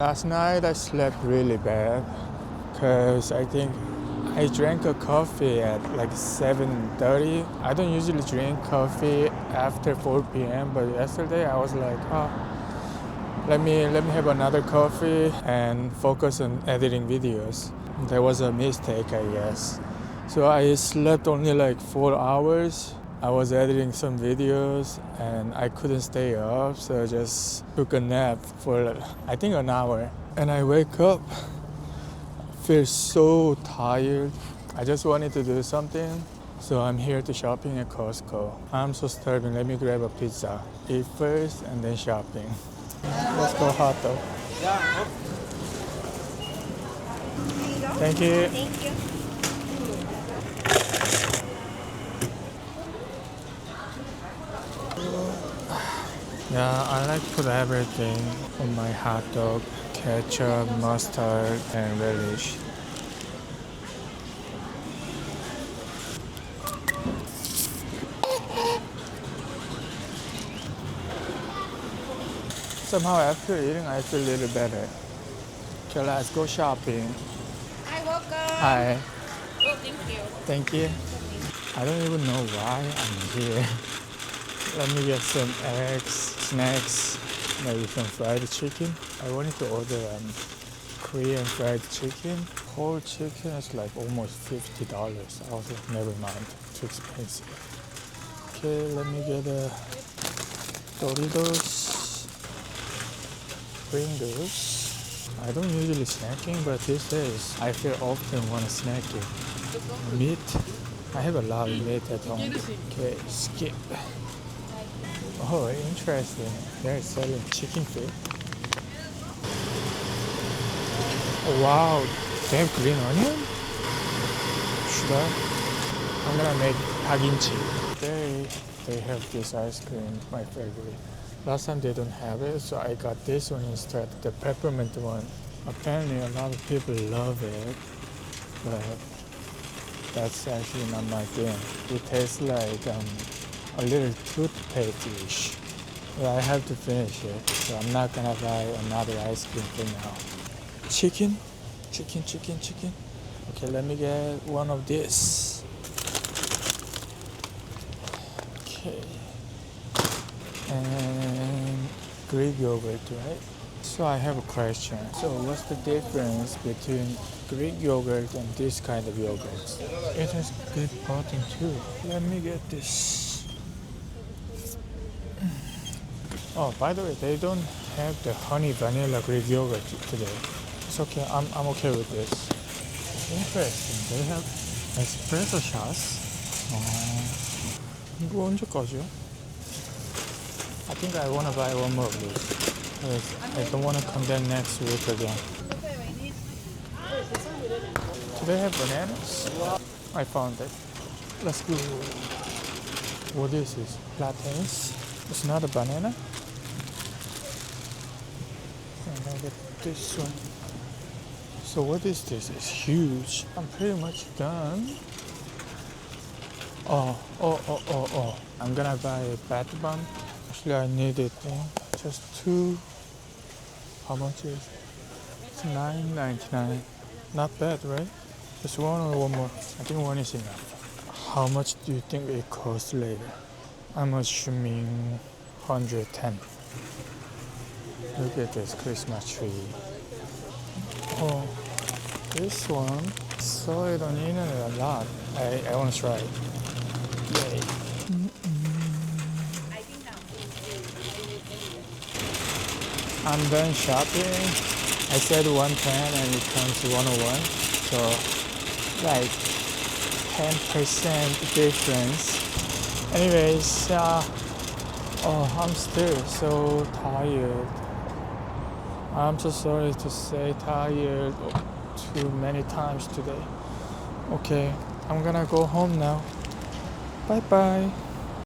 Last night I slept really bad because I think I drank a coffee at like 7:30. I don't usually drink coffee after 4 p.m. but yesterday I was like, oh, let me have another coffee and focus on editing videos. That was a mistake, I guess. So I slept only like 4 hours. I was editing some videos and I couldn't stay up, so I just took a nap for I think an hour. And I wake up, feel so tired. I just wanted to do something. So I'm here to shopping at Costco. I'm so starving. Let me grab a pizza. Eat first and then shopping. Let's go hot dog. Thank you. Thank you. Yeah, I like to put everything on my hot dog. Ketchup, mustard, and relish. Somehow after eating, I feel a little better. Okay, let's go shopping. Hi, welcome. Hi. Oh, thank you. Thank you. I don't even know why I'm here. Let me get some eggs, snacks, maybe some fried chicken. I wanted to order Korean fried chicken. Whole chicken is like almost $50. I was like, never mind, too expensive. Okay, let me get a Doritos, Pringles. I don't usually snacking, but these days I feel often want to snack it. Meat. I have a lot of meat at home. Okay, skip. Oh, interesting. They're selling chicken feet. Oh, wow, they have green onion? Should I? I'm gonna make paginchi. They have this ice cream, my favorite. Last time they don't have it, so I got this one instead, the peppermint one. Apparently a lot of people love it, but that's actually not my thing. It tastes like a little toothpaste-ish. But I have to finish it, so I'm not gonna buy another ice cream for now. Chicken. Okay, let me get one of this. Okay. And Greek yogurt, right? So I have a question. So what's the difference between Greek yogurt and this kind of yogurt? It has good protein too. Let me get this. Oh, by the way, they don't have the honey vanilla Greek yogurt today. It's okay. I'm okay with this. Interesting. They have espresso shots. 이거 언제까지요? I think I want to buy one more of these. I don't want to come there next week again. Do they have bananas? I found it. Let's go. What is this? Plantains? It's not a banana? And I get this one. So what is this? It's huge. I'm pretty much done. Oh. I'm gonna buy a bath bomb. Actually, I need it. Just two. How much is it? It's $9.99. Not bad, right? Just one or one more? I think one is enough. How much do you think it costs later? I'm assuming 110. Look at this Christmas tree. Oh, this one. Saw it on the internet a lot. I want to try it. Yay. I'm done shopping. I said 110 and it comes to 101. So like 10% difference. Anyways, I'm still so tired. I'm so sorry to say tired too many times today. Okay, I'm gonna go home now. Bye bye.